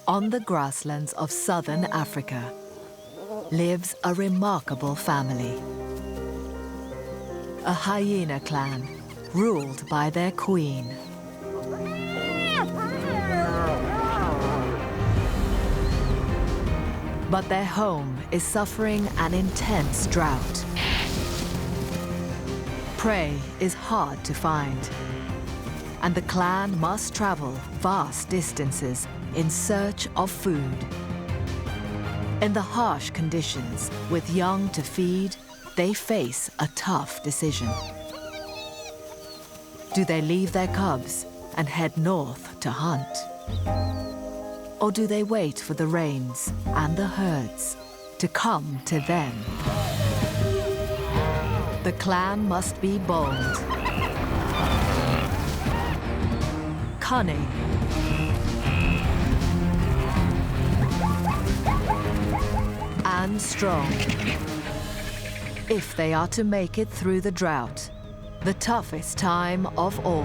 On the grasslands of southern Africa lives a remarkable family. A hyena clan ruled by their queen. But their home is suffering an intense drought. Prey is hard to find, and the clan must travel vast distances in search of food. In the harsh conditions, with young to feed, they face a tough decision. Do they leave their cubs and head north to hunt? Or do they wait for the rains and the herds to come to them? The clan must be bold, cunning, and strong, if they are to make it through the drought, the toughest time of all.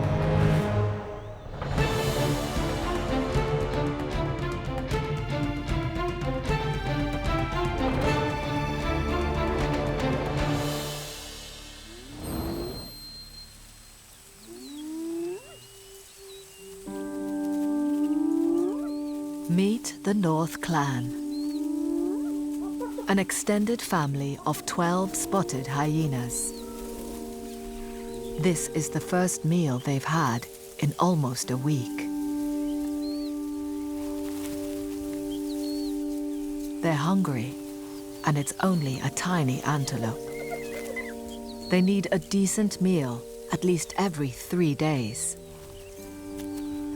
Meet the North Clan, an extended family of 12 spotted hyenas. This is the first meal they've had in almost a week. They're hungry, and it's only a tiny antelope. They need a decent meal at least every 3 days.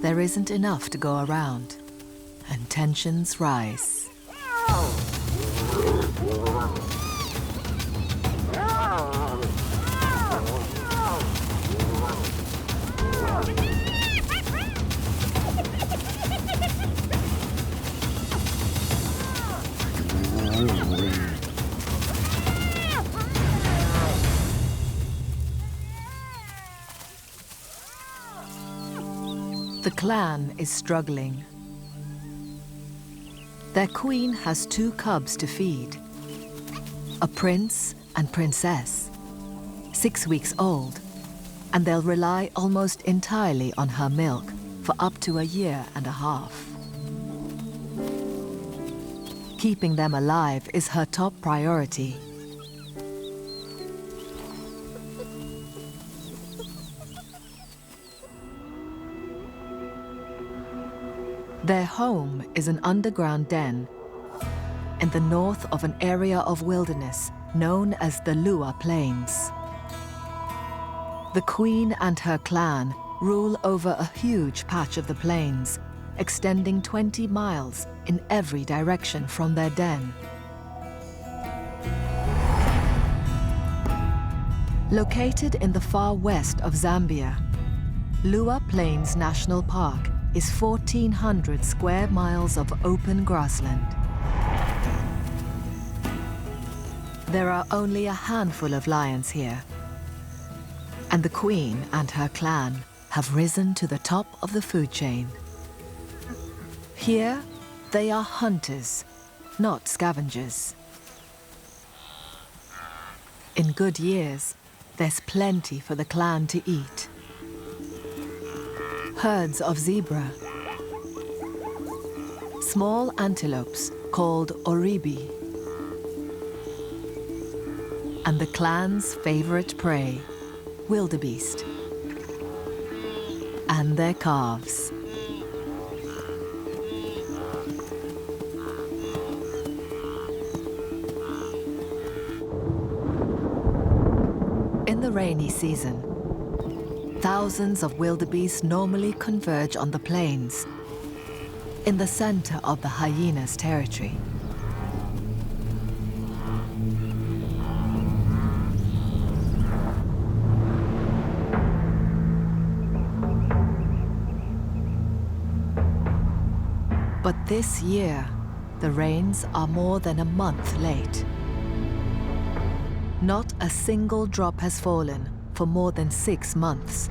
There isn't enough to go around, and tensions rise. The clan is struggling. Their queen has 2 cubs to feed, a prince and princess, 6 weeks old, and they'll rely almost entirely on her milk for up to a year and a half. Keeping them alive is her top priority. Their home is an underground den in the north of an area of wilderness known as the Lua Plains. The queen and her clan rule over a huge patch of the plains, extending 20 miles in every direction from their den. Located in the far west of Zambia, Lua Plains National Park is 1,400 square miles of open grassland. There are only a handful of lions here, and the queen and her clan have risen to the top of the food chain. Here, they are hunters, not scavengers. In good years, there's plenty for the clan to eat. Herds of zebra, small antelopes called oribi, and the clan's favorite prey, wildebeest, and their calves. In the rainy season, thousands of wildebeest normally converge on the plains, in the center of the hyena's territory. But this year, the rains are more than a month late. Not a single drop has fallen for more than 6 months.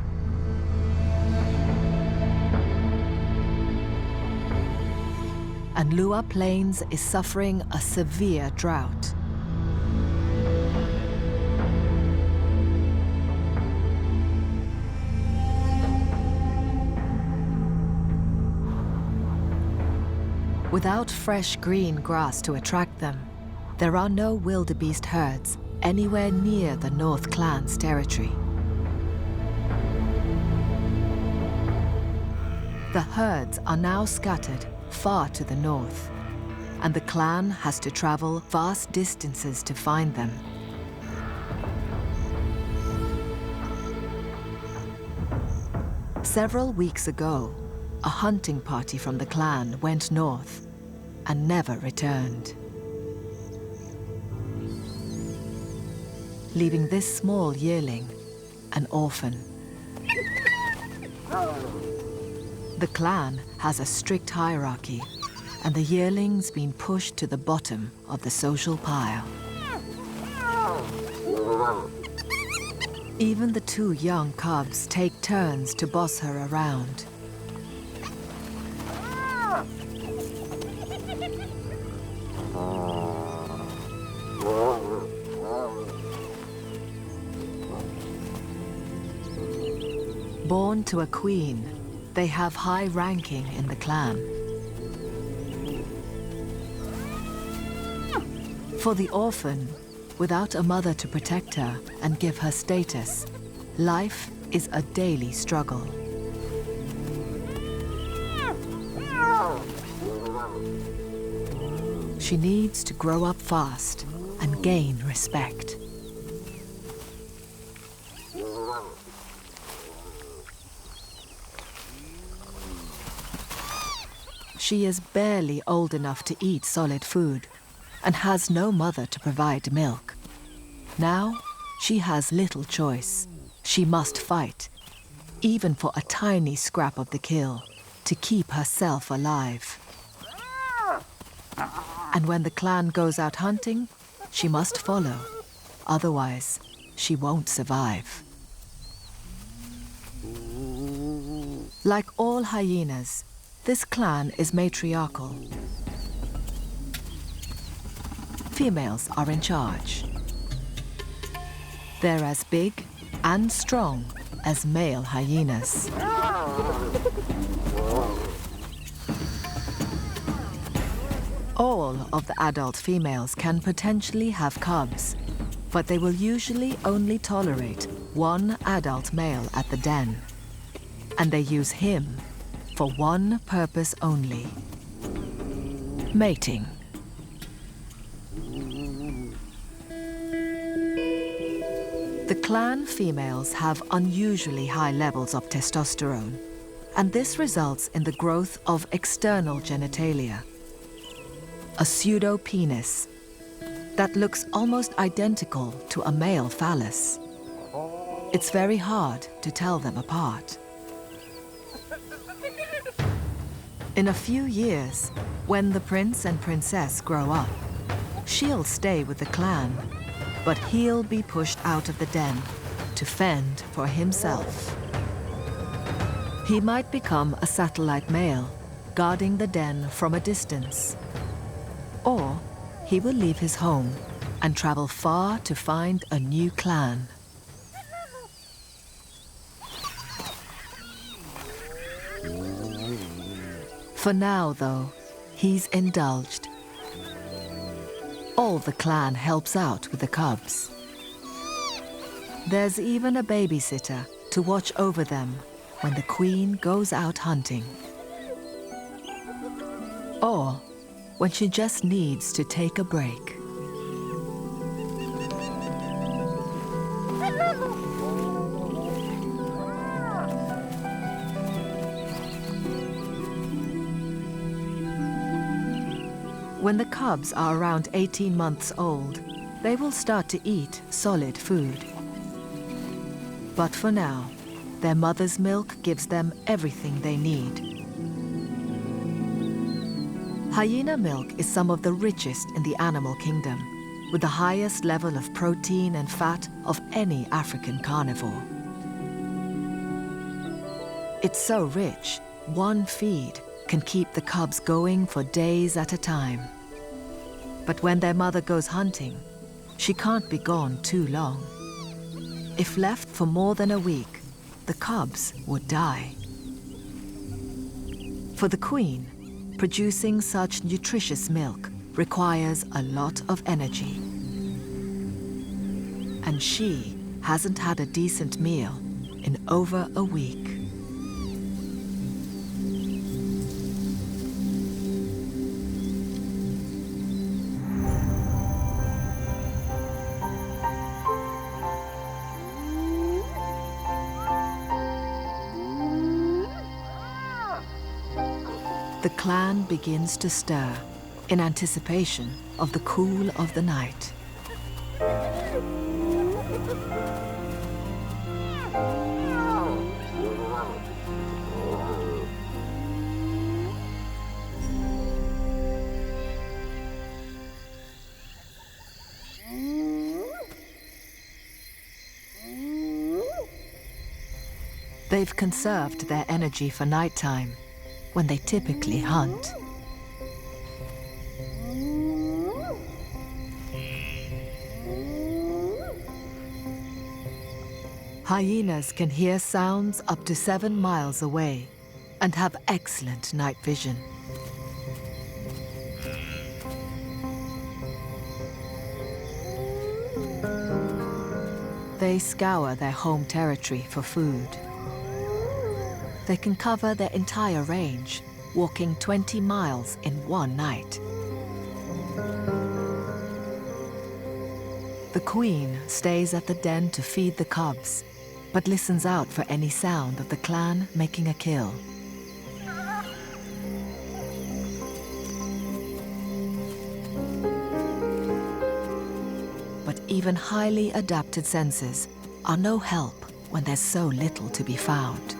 and Lua Plains is suffering a severe drought. Without fresh green grass to attract them, there are no wildebeest herds anywhere near the North Clan's territory. The herds are now scattered far to the north, and the clan has to travel vast distances to find them. Several weeks ago, a hunting party from the clan went north and never returned, leaving this small yearling an orphan. The clan has a strict hierarchy, and the yearling's been pushed to the bottom of the social pile. Even the two young cubs take turns to boss her around. Born to a queen, they have high ranking in the clan. For the orphan, without a mother to protect her and give her status, life is a daily struggle. She needs to grow up fast and gain respect. She is barely old enough to eat solid food and has no mother to provide milk. Now, she has little choice. She must fight, even for a tiny scrap of the kill, to keep herself alive. And when the clan goes out hunting, she must follow. Otherwise, she won't survive. Like all hyenas, this clan is matriarchal. Females are in charge. They're as big and strong as male hyenas. All of the adult females can potentially have cubs, but they will usually only tolerate one adult male at the den. And they use him for one purpose only: mating. The clan females have unusually high levels of testosterone, and this results in the growth of external genitalia, a pseudo-penis that looks almost identical to a male phallus. It's very hard to tell them apart. In a few years, when the prince and princess grow up, she'll stay with the clan, but he'll be pushed out of the den to fend for himself. He might become a satellite male, guarding the den from a distance. Or he will leave his home and travel far to find a new clan. For now, though, he's indulged. All the clan helps out with the cubs. There's even a babysitter to watch over them when the queen goes out hunting. Or when she just needs to take a break. When the cubs are around 18 months old, they will start to eat solid food. But for now, their mother's milk gives them everything they need. Hyena milk is some of the richest in the animal kingdom, with the highest level of protein and fat of any African carnivore. It's so rich, one feed can keep the cubs going for days at a time. But when their mother goes hunting, she can't be gone too long. If left for more than a week, the cubs would die. For the queen, producing such nutritious milk requires a lot of energy. And she hasn't had a decent meal in over a week. The clan begins to stir in anticipation of the cool of the night. They've conserved their energy for nighttime, when they typically hunt. Hyenas can hear sounds up to 7 miles away and have excellent night vision. They scour their home territory for food. They can cover their entire range, walking 20 miles in one night. The queen stays at the den to feed the cubs, but listens out for any sound of the clan making a kill. But even highly adapted senses are no help when there's so little to be found.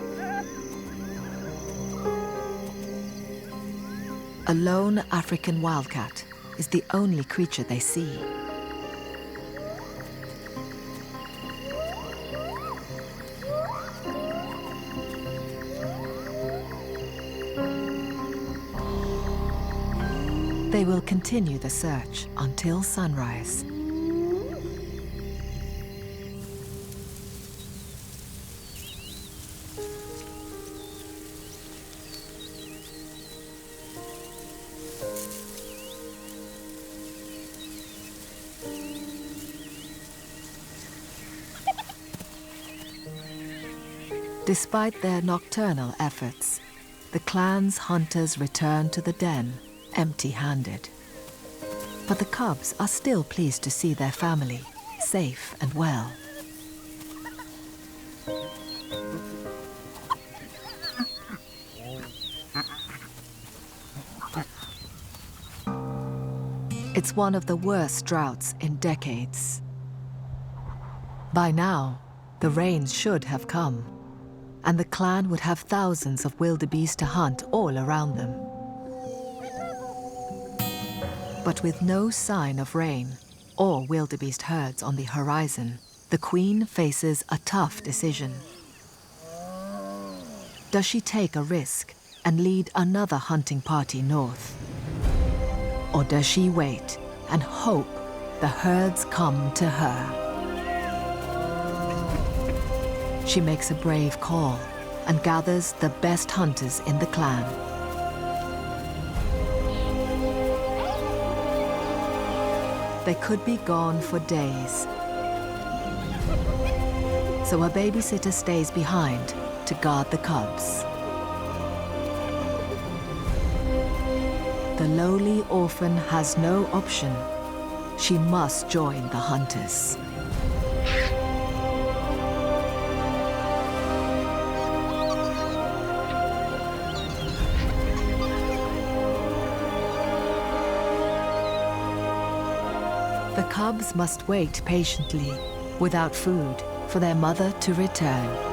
A lone African wildcat is the only creature they see. They will continue the search until sunrise. Despite their nocturnal efforts, the clan's hunters return to the den empty-handed. But the cubs are still pleased to see their family safe and well. It's one of the worst droughts in decades. By now, the rains should have come, and the clan would have thousands of wildebeest to hunt all around them. But with no sign of rain or wildebeest herds on the horizon, the queen faces a tough decision. Does she take a risk and lead another hunting party north? Or does she wait and hope the herds come to her? She makes a brave call and gathers the best hunters in the clan. They could be gone for days. So a babysitter stays behind to guard the cubs. The lowly orphan has no option. She must join the hunters. The cubs must wait patiently, without food, for their mother to return.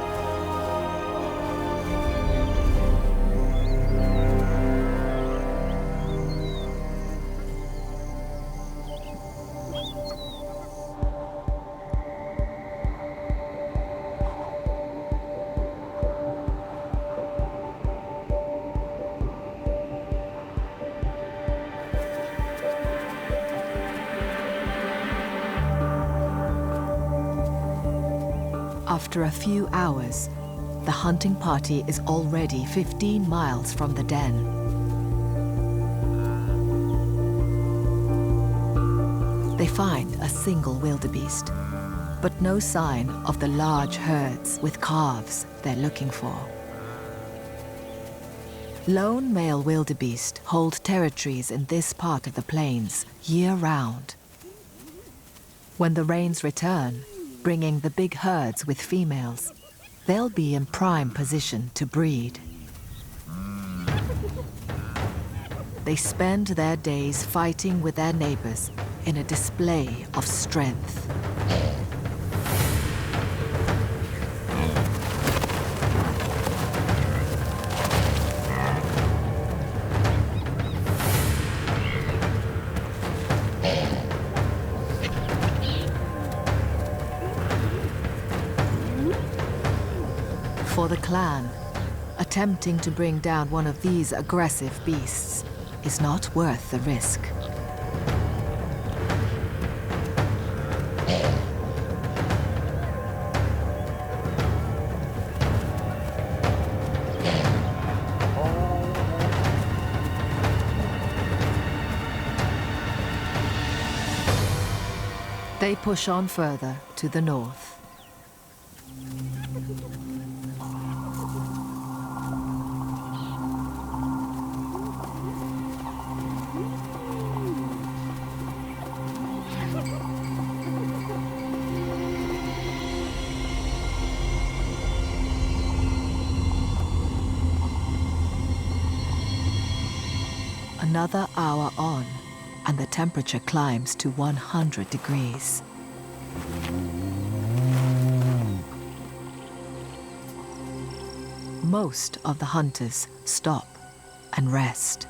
After a few hours, the hunting party is already 15 miles from the den. They find a single wildebeest, but no sign of the large herds with calves they're looking for. Lone male wildebeest hold territories in this part of the plains year-round. When the rains return, bringing the big herds with females, they'll be in prime position to breed. They spend their days fighting with their neighbors in a display of strength. For the clan, attempting to bring down one of these aggressive beasts is not worth the risk. They push on further to the north. Another hour on, and the temperature climbs to 100 degrees. Most of the hunters stop and rest.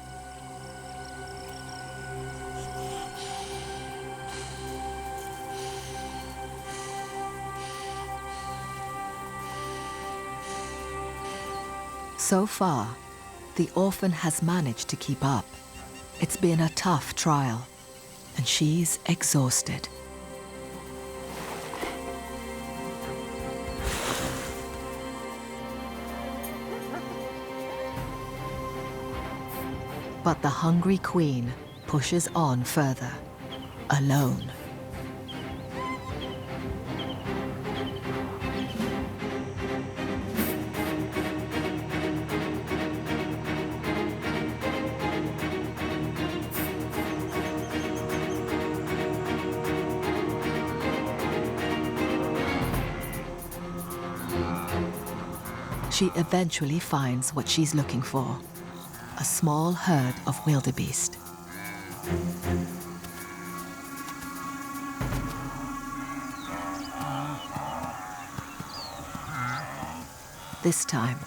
So far, the orphan has managed to keep up. It's been a tough trial, and she's exhausted. But the hungry queen pushes on further, alone. She eventually finds what she's looking for, a small herd of wildebeest. This time,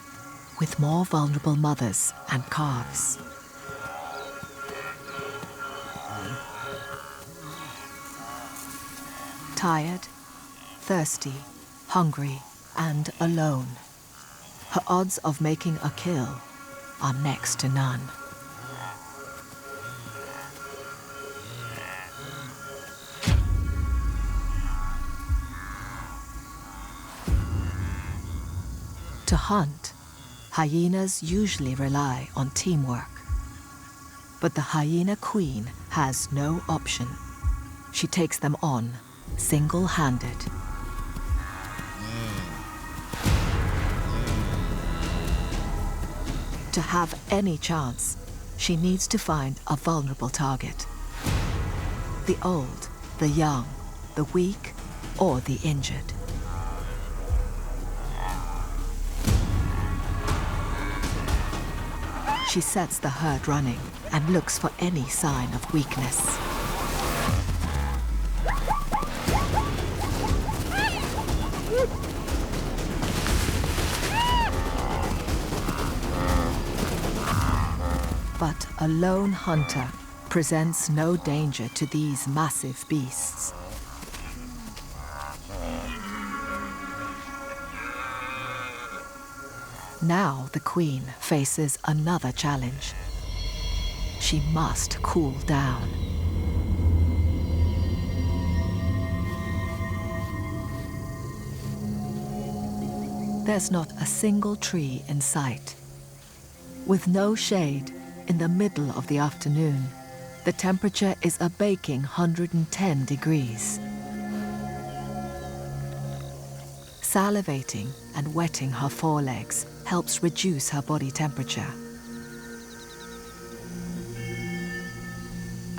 with more vulnerable mothers and calves. Tired, thirsty, hungry, and alone. Her odds of making a kill are next to none. To hunt, hyenas usually rely on teamwork. But the hyena queen has no option. She takes them on, single-handed. To have any chance, she needs to find a vulnerable target. The old, the young, the weak, or the injured. She sets the herd running and looks for any sign of weakness. But a lone hunter presents no danger to these massive beasts. Now the queen faces another challenge. She must cool down. There's not a single tree in sight. With no shade, in the middle of the afternoon, the temperature is a baking 110 degrees. Salivating and wetting her forelegs helps reduce her body temperature.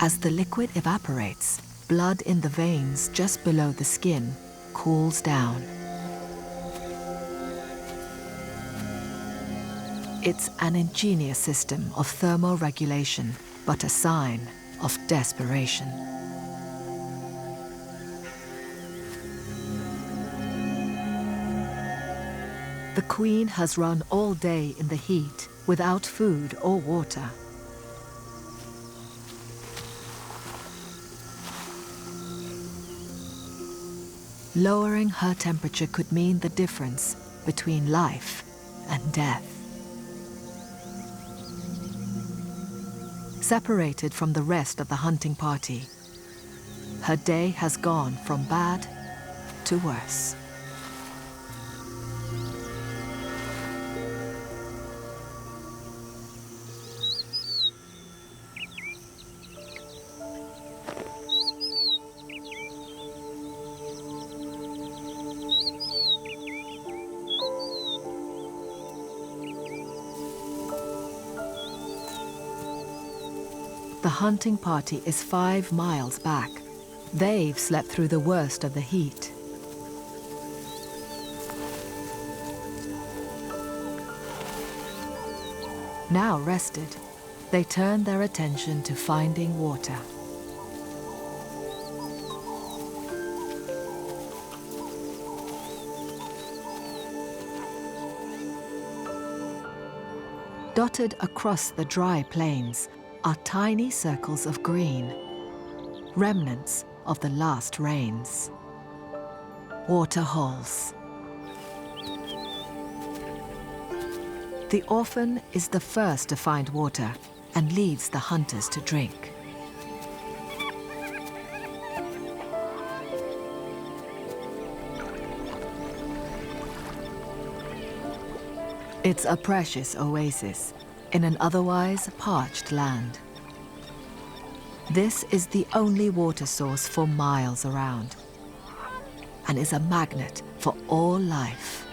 As the liquid evaporates, blood in the veins just below the skin cools down. It's an ingenious system of thermoregulation, but a sign of desperation. The queen has run all day in the heat without food or water. Lowering her temperature could mean the difference between life and death. Separated from the rest of the hunting party, her day has gone from bad to worse. The hunting party is 5 miles back. They've slept through the worst of the heat. Now rested, they turn their attention to finding water. Dotted across the dry plains are tiny circles of green, remnants of the last rains. Water holes. The orphan is the first to find water and leads the hunters to drink. It's a precious oasis in an otherwise parched land. This is the only water source for miles around and is a magnet for all life.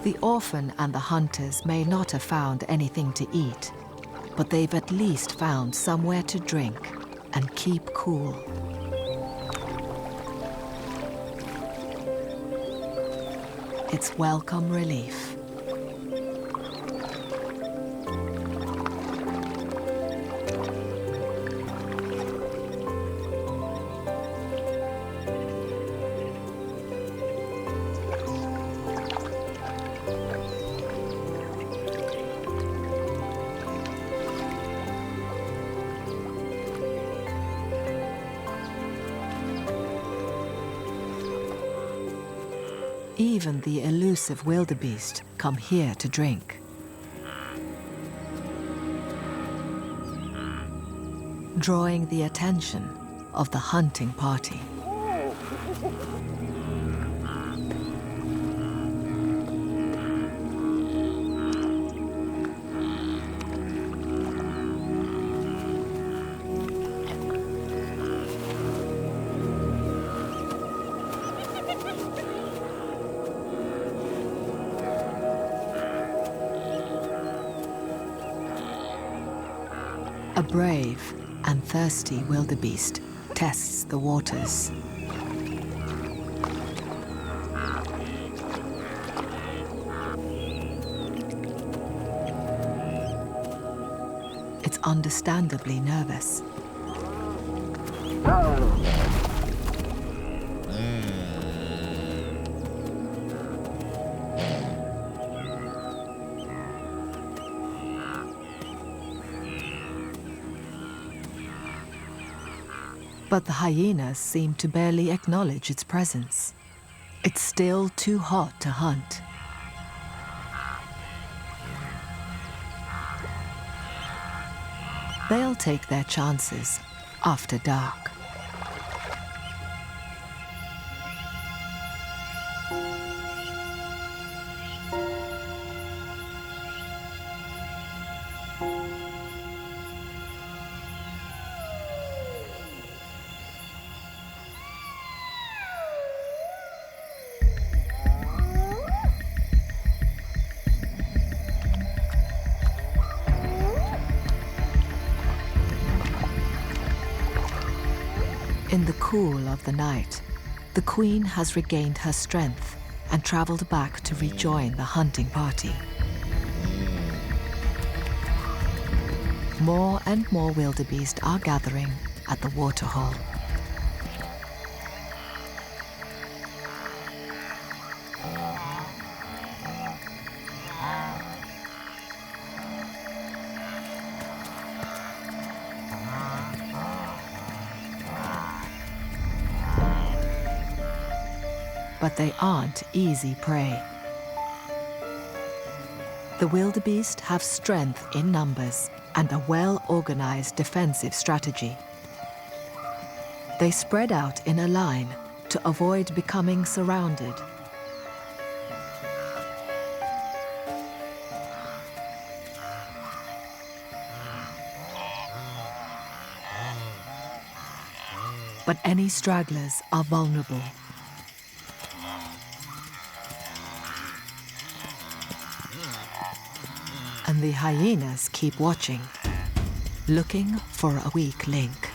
The orphan and the hunters may not have found anything to eat, but they've at least found somewhere to drink and keep cool. It's welcome relief. Even the elusive wildebeest come here to drink. Drawing the attention of the hunting party. A brave and thirsty wildebeest tests the waters. It's understandably nervous. But the hyenas seem to barely acknowledge its presence. It's still too hot to hunt. They'll take their chances after dark. In the cool of the night, the queen has regained her strength and traveled back to rejoin the hunting party. More and more wildebeest are gathering at the waterhole. But they aren't easy prey. The wildebeest have strength in numbers and a well-organized defensive strategy. They spread out in a line to avoid becoming surrounded. But any stragglers are vulnerable. And the hyenas keep watching, looking for a weak link.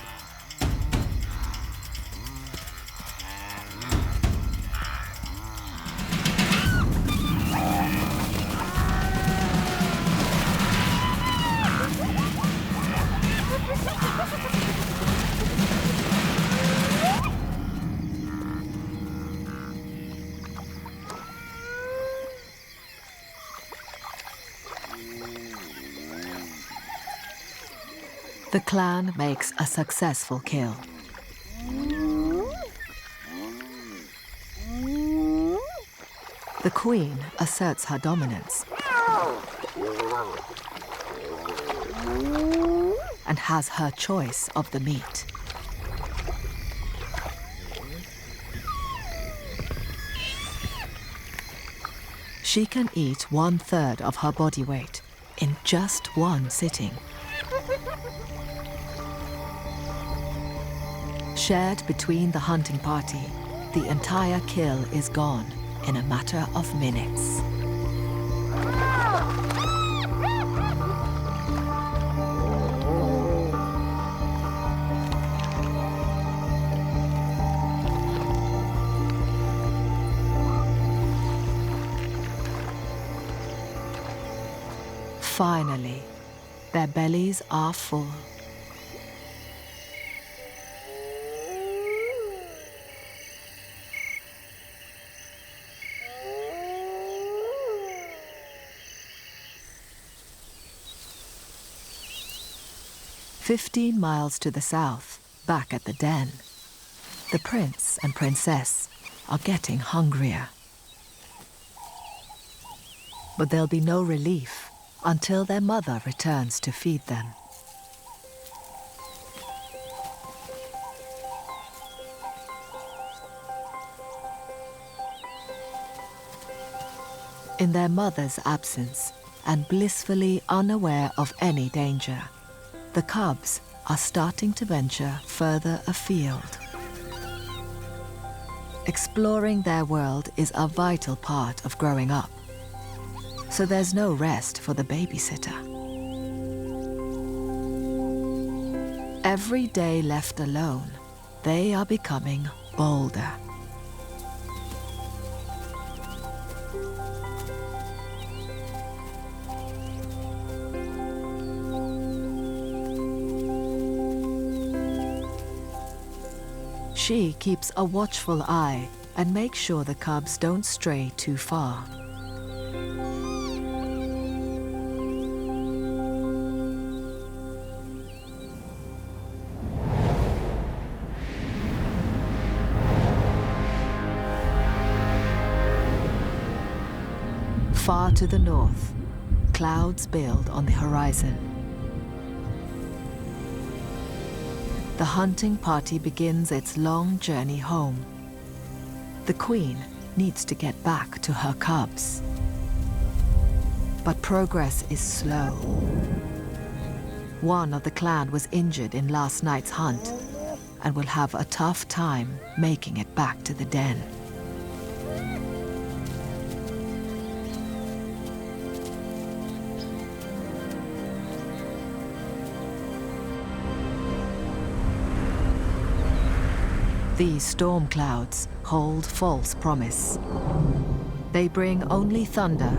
The clan makes a successful kill. The queen asserts her dominance and has her choice of the meat. She can eat 1/3 of her body weight in just one sitting. Shared between the hunting party, the entire kill is gone in a matter of minutes. Finally, their bellies are full. "15 miles to the south, back at the den, the prince and princess are getting hungrier. But there'll be no relief until their mother returns to feed them. In their mother's absence, and blissfully unaware of any danger, the cubs are starting to venture further afield. Exploring their world is a vital part of growing up, so there's no rest for the babysitter. Every day left alone, they are becoming bolder. She keeps a watchful eye and makes sure the cubs don't stray too far. Far to the north, clouds build on the horizon. The hunting party begins its long journey home. The queen needs to get back to her cubs. But progress is slow. One of the clan was injured in last night's hunt and will have a tough time making it back to the den. These storm clouds hold false promise. They bring only thunder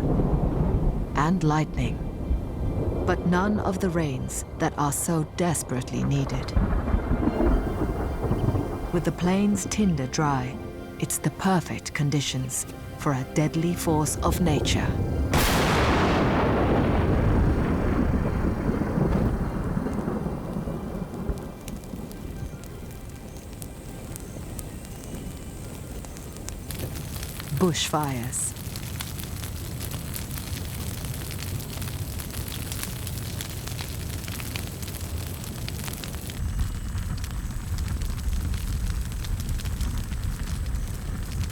and lightning, but none of the rains that are so desperately needed. With the plains tinder dry, it's the perfect conditions for a deadly force of nature. Bushfires.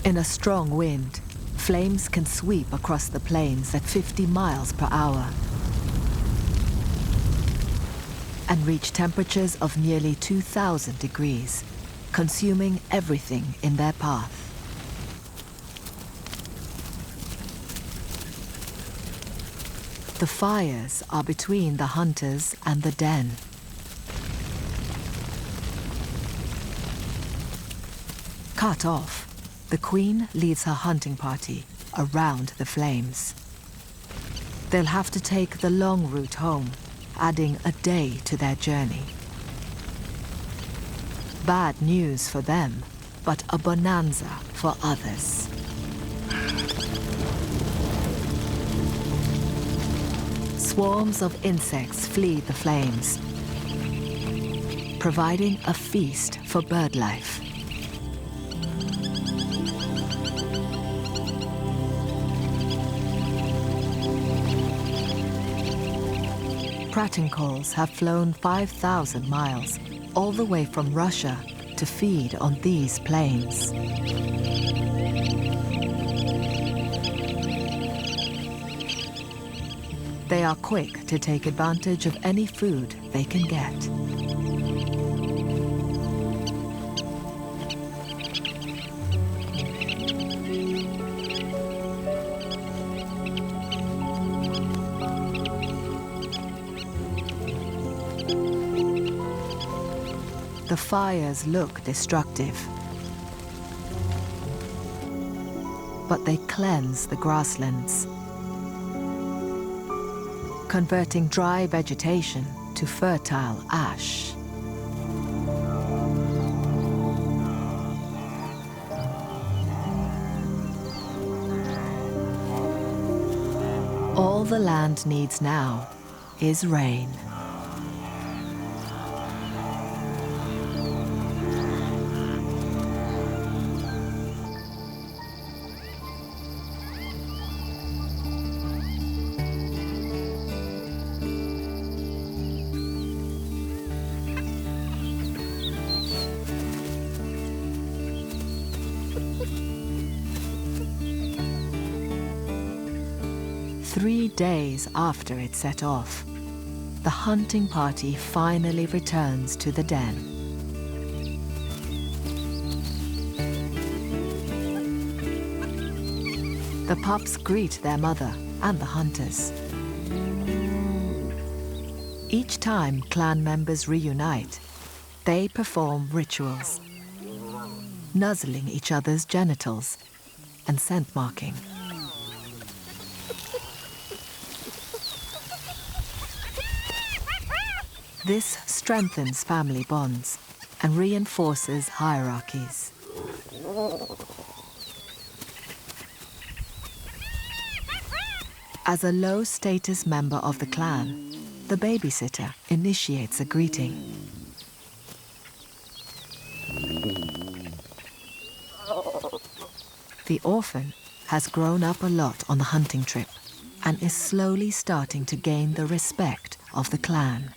In a strong wind, flames can sweep across the plains at 50 miles per hour and reach temperatures of nearly 2,000 degrees, consuming everything in their path. The fires are between the hunters and the den. Cut off, the queen leads her hunting party around the flames. They'll have to take the long route home, adding a day to their journey. Bad news for them, but a bonanza for others. Swarms of insects flee the flames, providing a feast for bird life. Pratincoles have flown 5,000 miles, all the way from Russia, to feed on these plains. They are quick to take advantage of any food they can get. The fires look destructive, but they cleanse the grasslands, converting dry vegetation to fertile ash. All the land needs now is rain. Three days after it set off, the hunting party finally returns to the den. The pups greet their mother and the hunters. Each time clan members reunite, they perform rituals, nuzzling each other's genitals and scent marking. This strengthens family bonds and reinforces hierarchies. As a low-status member of the clan, the babysitter initiates a greeting. The orphan has grown up a lot on the hunting trip and is slowly starting to gain the respect of the clan.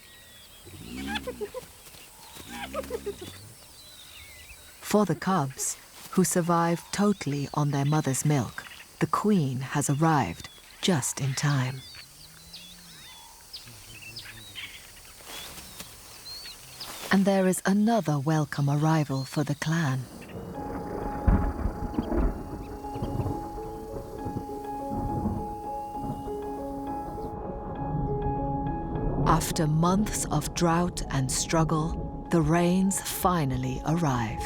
For the cubs, who survive totally on their mother's milk, the queen has arrived just in time. And there is another welcome arrival for the clan. After months of drought and struggle, the rains finally arrive.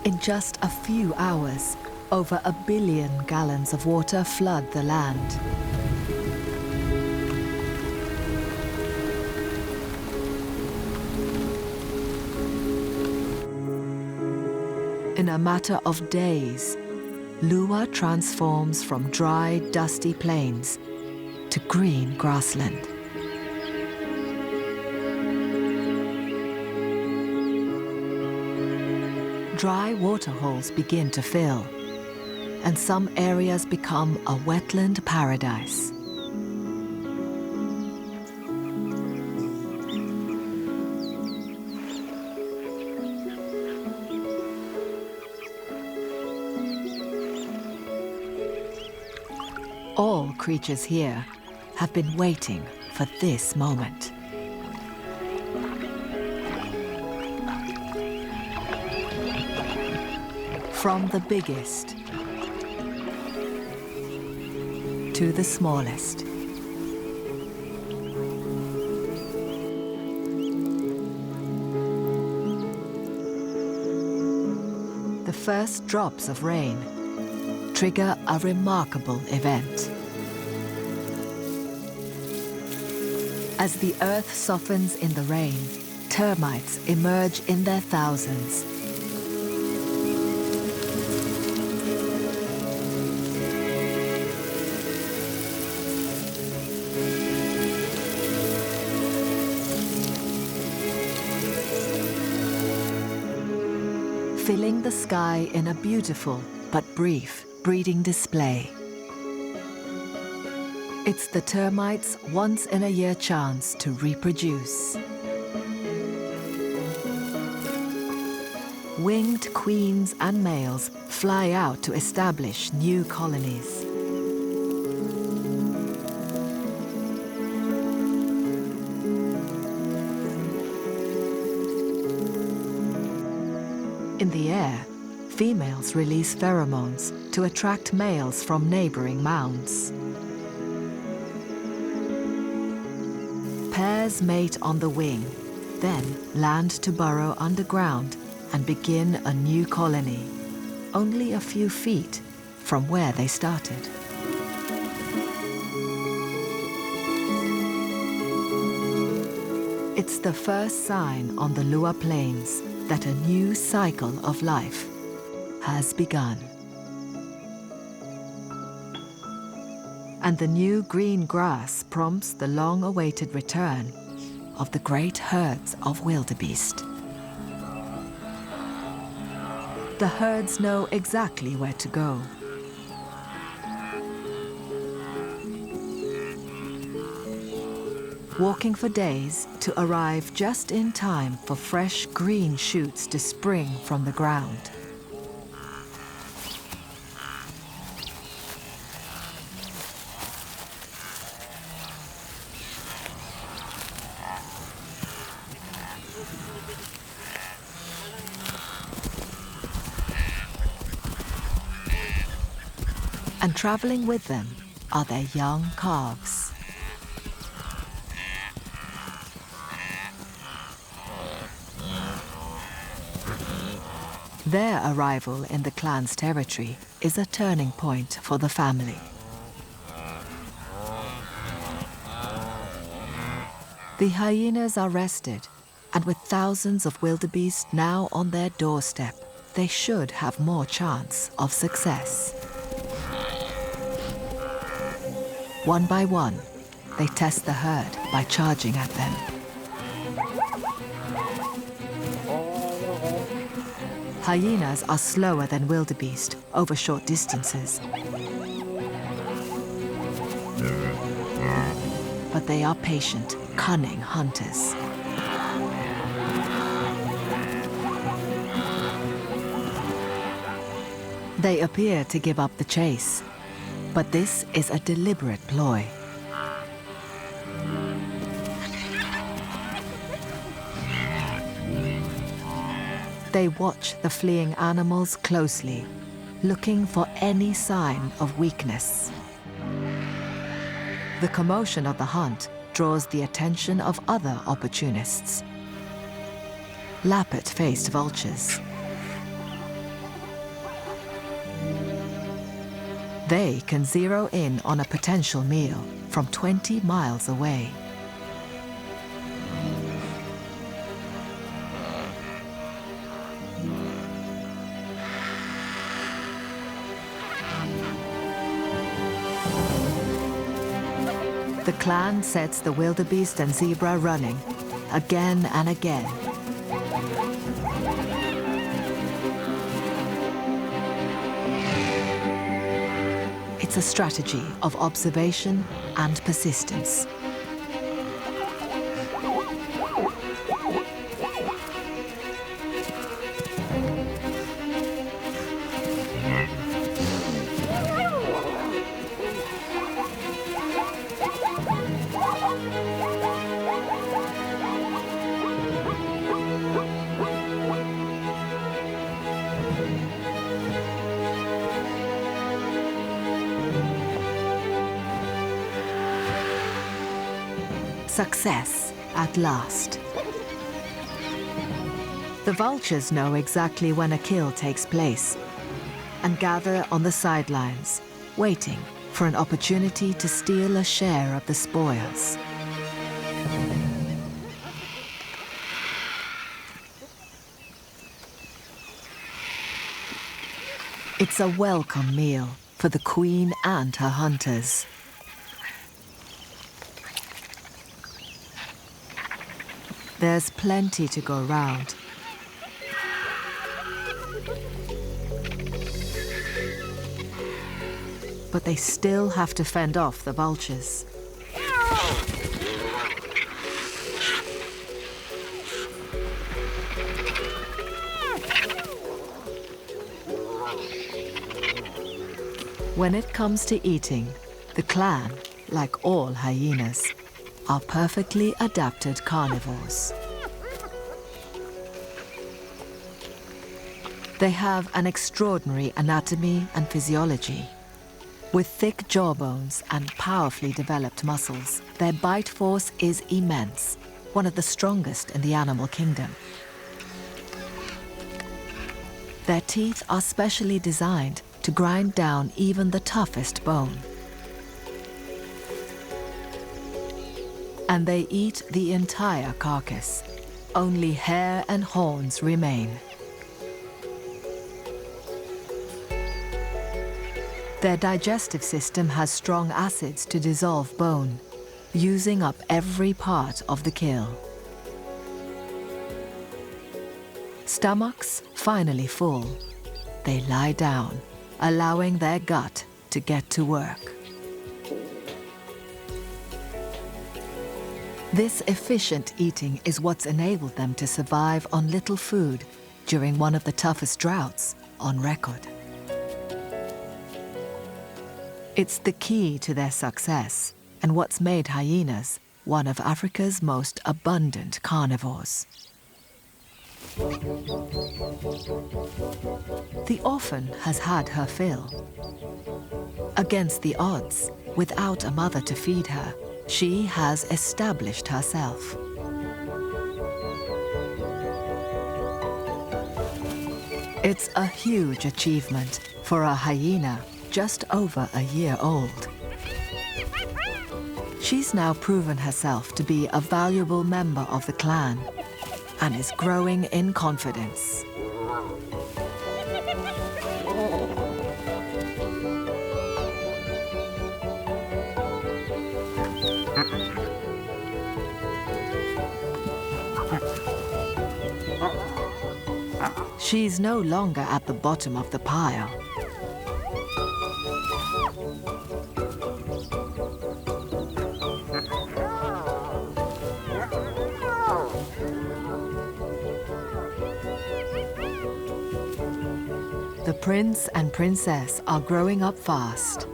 In just a few hours, over 1 billion gallons of water flood the land. In a matter of days, Lua transforms from dry, dusty plains to green grassland. Dry waterholes begin to fill, and some areas become a wetland paradise. All creatures here have been waiting for this moment. From the biggest to the smallest. The first drops of rain trigger a remarkable event. As the earth softens in the rain, termites emerge in their thousands. Filling the sky in a beautiful but brief breeding display. It's the termites' once-in-a-year chance to reproduce. Winged queens and males fly out to establish new colonies. In the air, females release pheromones to attract males from neighboring mounds. Pairs mate on the wing, then land to burrow underground and begin a new colony, only a few feet from where they started. It's the first sign on the Lua Plains that a new cycle of life has begun. And the new green grass prompts the long-awaited return of the great herds of wildebeest. The herds know exactly where to go. Walking for days to arrive just in time for fresh green shoots to spring from the ground. And traveling with them are their young calves. Their arrival in the clan's territory is a turning point for the family. The hyenas are rested, and with thousands of wildebeest now on their doorstep, they should have more chance of success. One by one, they test the herd by charging at them. Hyenas are slower than wildebeest over short distances. But they are patient, cunning hunters. They appear to give up the chase, but this is a deliberate ploy. They watch the fleeing animals closely, looking for any sign of weakness. The commotion of the hunt draws the attention of other opportunists. Lappet-faced vultures. They can zero in on a potential meal from 20 miles away. The clan sets the wildebeest and zebra running again and again. It's a strategy of observation and persistence. Success at last. The vultures know exactly when a kill takes place and gather on the sidelines, waiting for an opportunity to steal a share of the spoils. It's a welcome meal for the queen and her hunters. There's plenty to go round. But they still have to fend off the vultures. When it comes to eating, the clan, like all hyenas, are perfectly adapted carnivores. They have an extraordinary anatomy and physiology. With thick jawbones and powerfully developed muscles, their bite force is immense, one of the strongest in the animal kingdom. Their teeth are specially designed to grind down even the toughest bone. And they eat the entire carcass. Only hair and horns remain. Their digestive system has strong acids to dissolve bone, using up every part of the kill. Stomachs finally full, they lie down, allowing their gut to get to work. This efficient eating is what's enabled them to survive on little food during one of the toughest droughts on record. It's the key to their success and what's made hyenas one of Africa's most abundant carnivores. The orphan has had her fill. Against the odds, without a mother to feed her, she has established herself. It's a huge achievement for a hyena just over a year old. She's now proven herself to be a valuable member of the clan and is growing in confidence. She's no longer at the bottom of the pile. The prince and princess are growing up fast.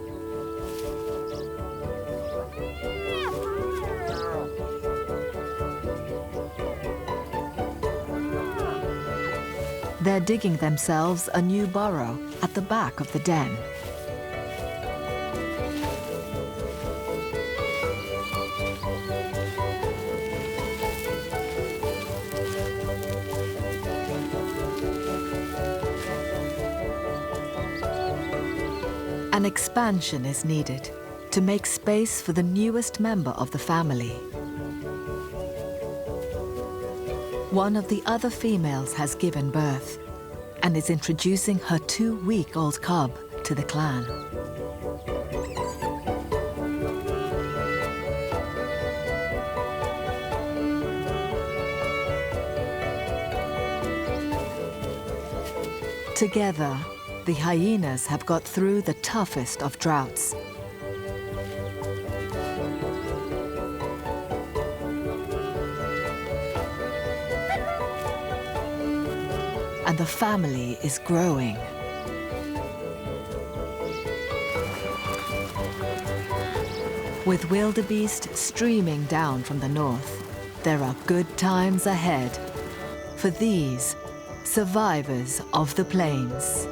They're digging themselves a new burrow at the back of the den. An expansion is needed to make space for the newest member of the family. One of the other females has given birth and is introducing her 2-week-old cub to the clan. Together, the hyenas have got through the toughest of droughts. And the family is growing. With wildebeest streaming down from the north, there are good times ahead for these survivors of the plains.